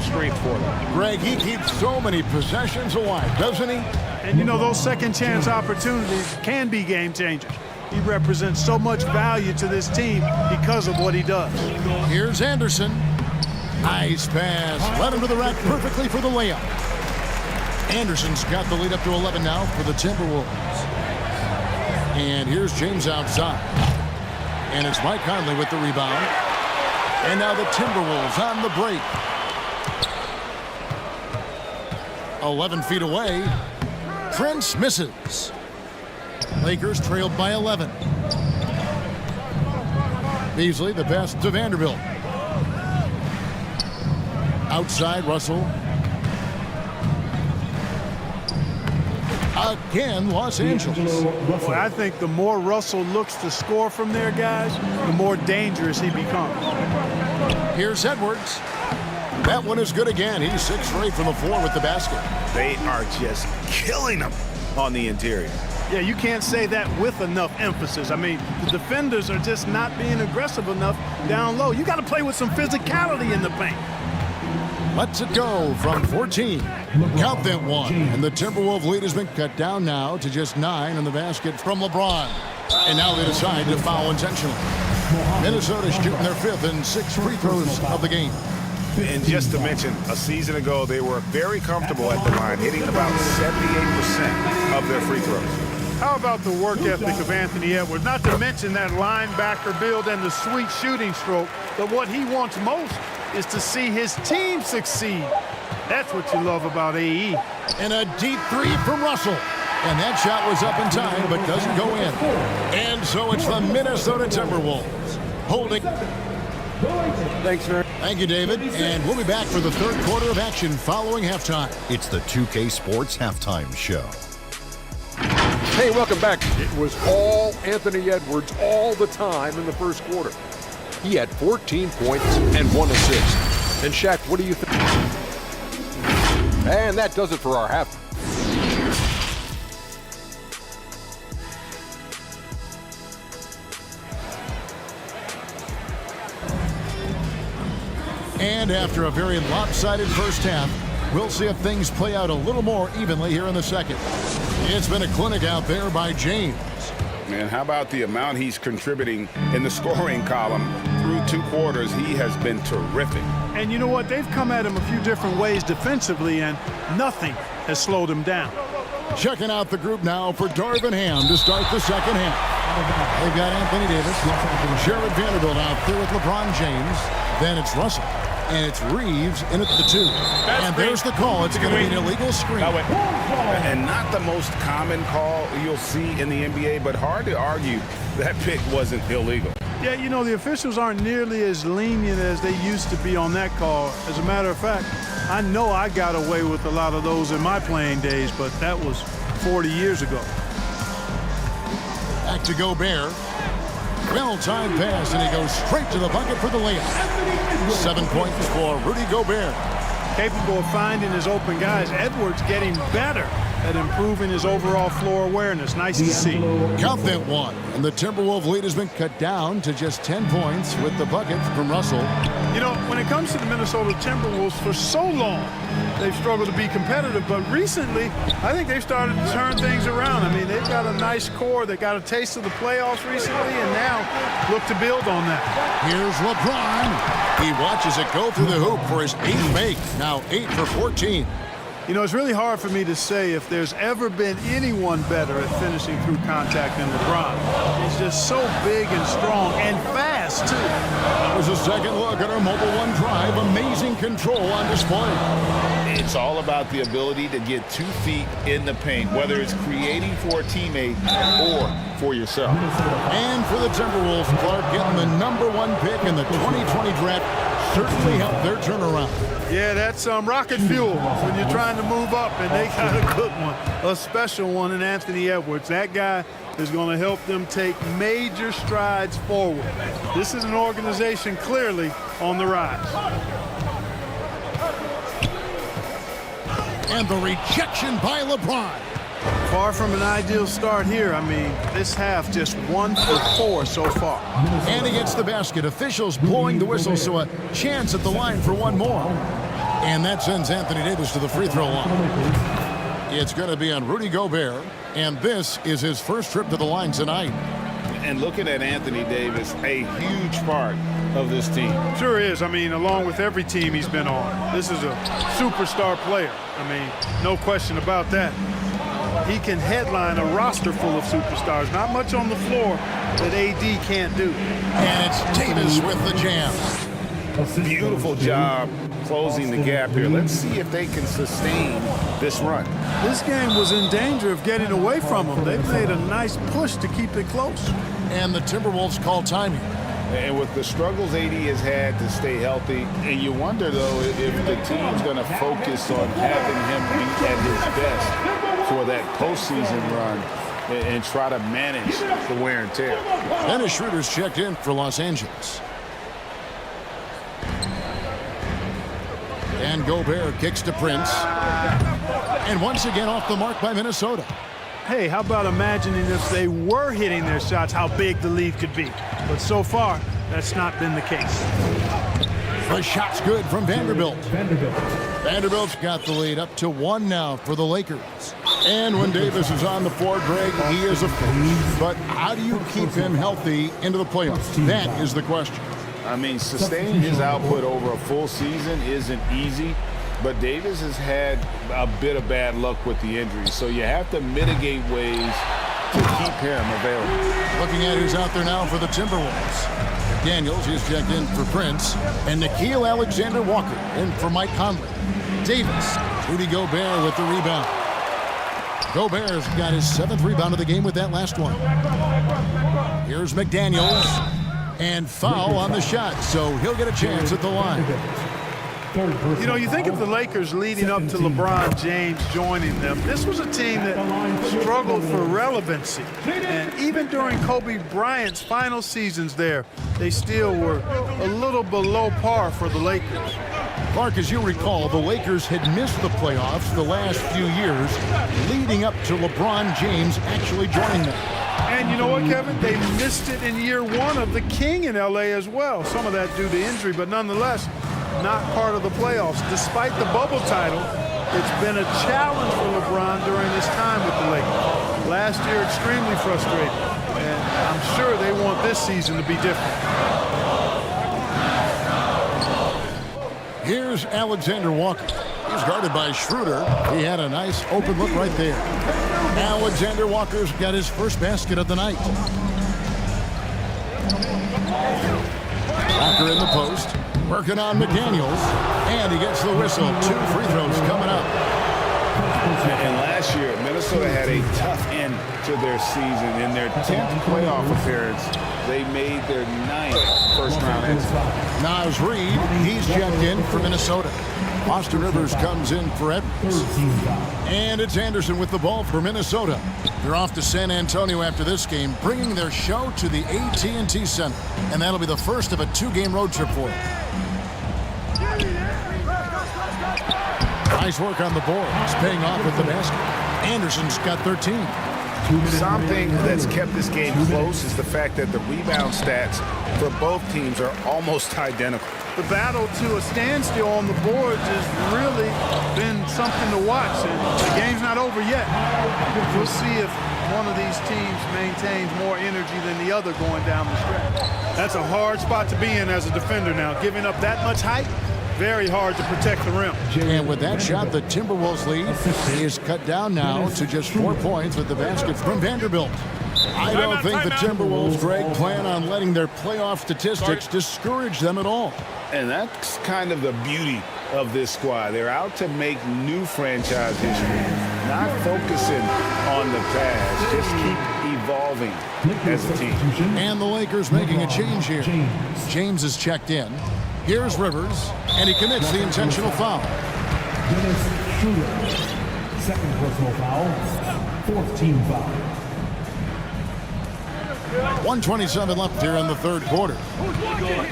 strength for them. Greg, he keeps so many possessions alive, doesn't he? And, you know, those second-chance opportunities can be game changers. He represents so much value to this team because of what he does. Here's Anderson. Nice pass. Led him to the rack perfectly for the layup. Anderson's got the lead up to 11 now for the Timberwolves. And here's James outside. And it's Mike Conley with the rebound. And now the Timberwolves on the break. 11 feet away. Prince misses. Lakers trailed by 11. Beasley, the pass to Vanderbilt. Outside, Russell. Again, Los Angeles. Well, I think the more Russell looks to score from there, guys, the more dangerous he becomes. Here's Edwards. That one is good again. He's 6 for 8 from the floor with the basket. They are just killing them on the interior. Yeah, you can't say that with enough emphasis. I mean, the defenders are just not being aggressive enough down low. You got to play with some physicality in the paint. Lets it go from 14. Count that one. And the Timberwolves lead has been cut down now to just 9 in the basket from LeBron. And now they decide to foul intentionally. Minnesota's shooting their 5th and 6th free throws of the game. And just to mention, a season ago, they were very comfortable at the line, hitting about 78% of their free throws. How about the work ethic of Anthony Edwards? Not to mention that linebacker build and the sweet shooting stroke, but what he wants most is to see his team succeed. That's what you love about AE. And a deep 3 from Russell. And that shot was up in time, but doesn't go in. And so it's the Minnesota Timberwolves holding. Thanks, man. Thank you, David. And we'll be back for the 3rd quarter of action following halftime. It's the 2K Sports Halftime Show. Hey, welcome back. It was all Anthony Edwards all the time in the first quarter. He had 14 points and 1 assist. And Shaq, what do you think? And that does it for our half. And after a very lopsided first half, we'll see if things play out a little more evenly here in the second. It's been a clinic out there by James. Man, how about the amount he's contributing in the scoring column through 2 quarters? He has been terrific. And you know what? They've come at him a few different ways defensively, and nothing has slowed him down. Checking out the group now for Darvin Ham to start the second half. They've got Anthony Davis, Jared Vanderbilt out there with LeBron James. Then it's Russell. And it's Reeves in at the 2. And there's the call. It's going to be an illegal screen. And not the most common call you'll see in the NBA, but hard to argue that pick wasn't illegal. Yeah, you know, the officials aren't nearly as lenient as they used to be on that call. As a matter of fact, I know I got away with a lot of those in my playing days, but that was 40 years ago. Back to Gobert. Well-timed pass, and he goes straight to the bucket for the layup. 7 points for Rudy Gobert. Capable of finding his open guys. Edwards getting better at improving his overall floor awareness. Nice to see. Count that one. And the Timberwolves lead has been cut down to just 10 points with the bucket from Russell. You know, when it comes to the Minnesota Timberwolves, for so long, they've struggled to be competitive. But recently, I think they've started to turn things around. I mean, they've got a nice core. They got a taste of the playoffs recently, and now look to build on that. Here's LeBron. He watches it go through the hoop for his 8th make. Now 8 for 14. You know, it's really hard for me to say if there's ever been anyone better at finishing through contact than LeBron. He's just so big and strong and fast, too. That was a second look at our Mobile One drive. Amazing control on display. It's all about the ability to get 2 feet in the paint, whether it's creating for a teammate or for yourself. And for the Timberwolves, Clark getting the #1 pick in the 2020 draft certainly helped their turnaround. Yeah, that's rocket fuel when you're trying to move up, and they got a good one, a special one in Anthony Edwards. That guy is going to help them take major strides forward. This is an organization clearly on the rise. And the rejection by LeBron. Far from an ideal start here. I mean, this half just 1 for 4 so far. And he gets the basket. Officials blowing the whistle, so a chance at the line for one more. And that sends Anthony Davis to the free throw line. It's going to be on Rudy Gobert, and this is his first trip to the line tonight. And looking at Anthony Davis, a huge part of this team. Sure is. I mean, along with every team he's been on, this is a superstar player. I mean, no question about that. He can headline a roster full of superstars. Not much on the floor that AD can't do. And it's Davis with the jam. Beautiful job closing the gap here. Let's see if they can sustain this run. This game was in danger of getting away from them. They've made a nice push to keep it close. And the Timberwolves call timing. And with the struggles AD has had to stay healthy, and you wonder, though, if the team's going to focus on having him be at his best for that postseason run and try to manage the wear and tear. Dennis Schroeder's checked in for Los Angeles. And Gobert kicks to Prince. And once again off the mark by Minnesota. Hey, how about imagining if they were hitting their shots, how big the lead could be. But so far, that's not been the case. The shot's good from Vanderbilt. Vanderbilt's got the lead up to 1 now for the Lakers. And when Davis is on the floor, Greg, he is a force. But how do you keep him healthy into the playoffs? That is the question. I mean, sustaining his output over a full season isn't easy, but Davis has had a bit of bad luck with the injuries, so you have to mitigate ways to keep him available. Looking at who's out there now for the Timberwolves. Daniels, he's checked in for Prince, and Nickeil Alexander-Walker in for Mike Conley. Davis, Rudy Gobert with the rebound. Gobert's got his 7th rebound of the game with that last one. Here's McDaniels. And foul on the shot, so he'll get a chance at the line. You know, you think of the Lakers leading up to LeBron James joining them. This was a team that struggled for relevancy. And even during Kobe Bryant's final seasons there, they still were a little below par for the Lakers. Clark, as you recall, the Lakers had missed the playoffs the last few years, leading up to LeBron James actually joining them. And you know what, Kevin? They missed it in year 1 of the King in L.A. as well. Some of that due to injury, but nonetheless, not part of the playoffs. Despite the bubble title, it's been a challenge for LeBron during his time with the Lakers. Last year, extremely frustrating. And I'm sure they want this season to be different. Here's Alexander Walker. He's guarded by Schroeder. He had a nice open look right there. Alexander Walker's got his first basket of the night. Walker in the post, working on McDaniels, and he gets the whistle. 2 free throws coming up. And last year, Minnesota had a tough end to their season. In their 10th playoff appearance, they made their 9th first-round exit. Naz Reid, he's checked in for Minnesota. Austin Rivers comes in for Edwards. And it's Anderson with the ball for Minnesota. They're off to San Antonio after this game, bringing their show to the AT&T Center. And that'll be the first of a 2-game road trip for them. Nice work on the boards, paying off with the basket. Anderson's got 13. Something that's kept this game close is the fact that the rebound stats for both teams are almost identical. The battle to a standstill on the boards has really been something to watch, and the game's not over yet. We'll see if one of these teams maintains more energy than the other going down the stretch. That's a hard spot to be in as a defender now. Giving up that much height, very hard to protect the rim. And with that shot, the Timberwolves lead is cut down now to just 4 points with the basket from Vanderbilt. I don't think the Timberwolves, Greg, plan on letting their playoff statistics discourage them at all. And that's kind of the beauty of this squad. They're out to make new franchise history, not focusing on the past, just keep evolving as a team. And the Lakers making a change here. James is checked in. Here's Rivers, and he commits the intentional foul. Dennis Schroeder, 2nd personal foul, 4th team foul. 1:27 left here in the 3rd quarter.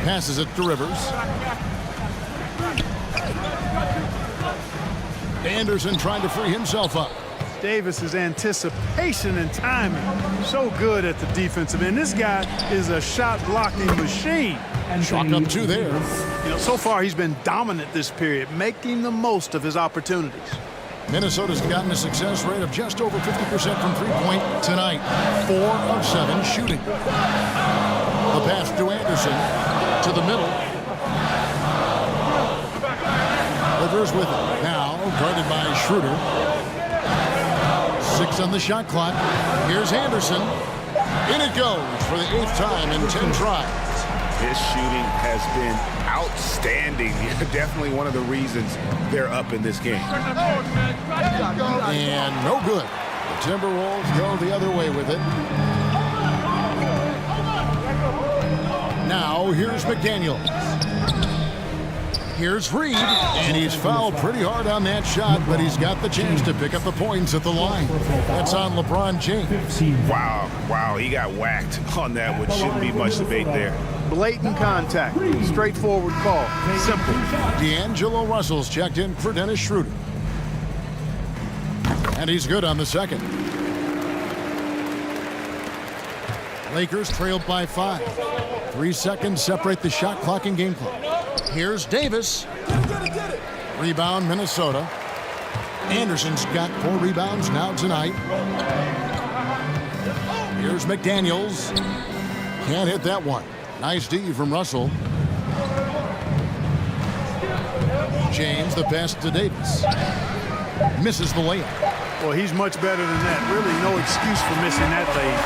Passes it to Rivers. Anderson trying to free himself up. Davis's anticipation and timing, so good at the defensive end. This guy is a shot blocking machine. Chalk up 2 there. You know, so far he's been dominant this period, making the most of his opportunities. Minnesota's gotten a success rate of just over 50% from three-point tonight. 4 of 7 shooting. The pass to Anderson to the middle. Rivers with it. Now guarded by Schroeder. 6 on the shot clock. Here's Anderson. In it goes for the 8th time in 10 tries. His shooting has been outstanding. Definitely one of the reasons they're up in this game. And no good. The Timberwolves go the other way with it. Now here's McDaniels. Here's Reed, and he's fouled pretty hard on that shot, but he's got the chance to pick up the points at the line. That's on LeBron James. Wow, he got whacked on that, which shouldn't be much debate there. Blatant contact, straightforward call, simple. D'Angelo Russell's checked in for Dennis Schroeder. And he's good on the second. Lakers trailed by 5. 3 seconds separate the shot clock and game clock. Here's Davis. Rebound, Minnesota. Anderson's got 4 rebounds now tonight. Here's McDaniels. Can't hit that one. Nice D from Russell. James, the pass to Davis. Misses the layup. Well, he's much better than that. Really no excuse for missing that lead.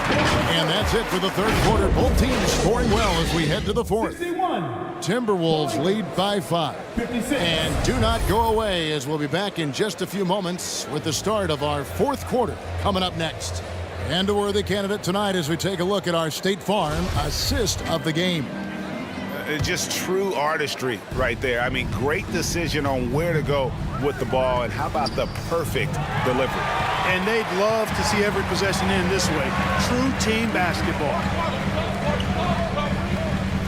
And that's it for the third quarter. Both teams scoring well as we head to the fourth. Timberwolves lead by 5. And do not go away, as we'll be back in just a few moments with the start of our fourth quarter coming up next. And a worthy candidate tonight as we take a look at our State Farm assist of the game. Just true artistry right there. I mean, great decision on where to go with the ball, and how about the perfect delivery? And they'd love to see every possession end this way. True team basketball.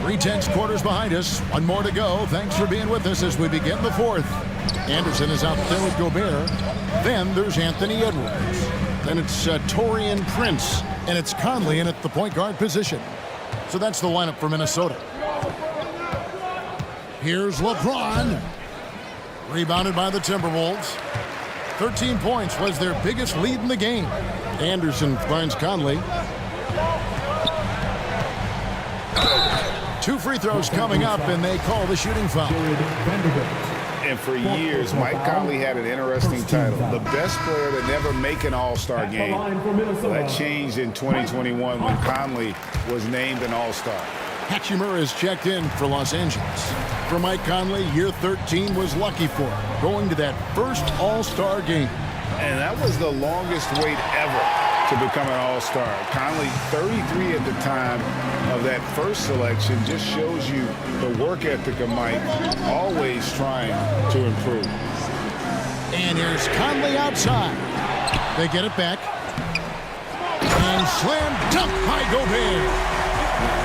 3 tenths quarters behind us. 1 more to go. Thanks for being with us as we begin the fourth. Anderson is out there with Gobert. Then there's Anthony Edwards. Then it's Taurean Prince. And it's Conley in at the point guard position. So that's the lineup for Minnesota. Here's LeBron. Rebounded by the Timberwolves. 13 points was their biggest lead in the game. Anderson finds Conley. 2 free throws coming up, and they call the shooting foul. And for years, Mike Conley had an interesting title. The best player to never make an All-Star game. That changed in 2021 when Conley was named an All-Star. Hachimura is checked in for Los Angeles. For Mike Conley, year 13 was lucky for him, going to that first All-Star game. And that was the longest wait ever to become an All-Star. Conley, 33 at the time of that first selection, just shows you the work ethic of Mike, always trying to improve. And here's Conley outside. They get it back. And slam dunk by Gobert.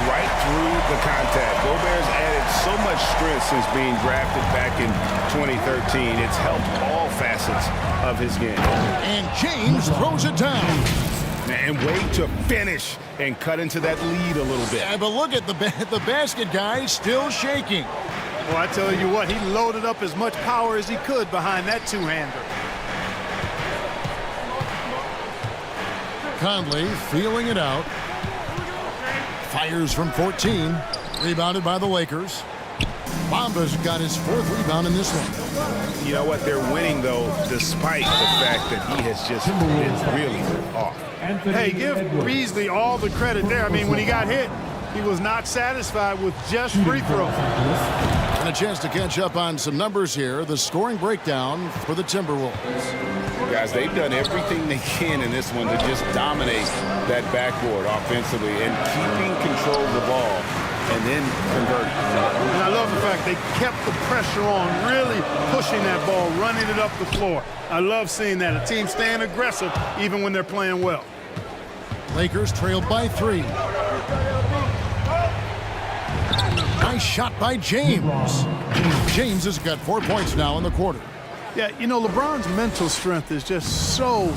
Right through the contact. Gobert's added so much strength since being drafted back in 2013. It's helped all facets of his game. And James throws it down. And wait to finish and cut into that lead a little bit. Yeah, but look at the basket guy still shaking. Well, I tell you what, he loaded up as much power as he could behind that two-hander. Conley feeling it out. Fires from 14. Rebounded by the Lakers. Bamba's got his 4th rebound in this one. You know what? They're winning, though, despite the fact that he has just been really off. Hey, give Beasley all the credit there. I mean, when he got hit, he was not satisfied with just free throws. And a chance to catch up on some numbers here. The scoring breakdown for the Timberwolves. Guys, they've done everything they can in this one to just dominate that backboard offensively and keeping control of the ball and then converting. And I love the fact they kept the pressure on, really pushing that ball, running it up the floor. I love seeing that. A team staying aggressive even when they're playing well. Lakers trailed by 3. Nice shot by James. James has got 4 points now in the quarter. Yeah, you know, LeBron's mental strength is just so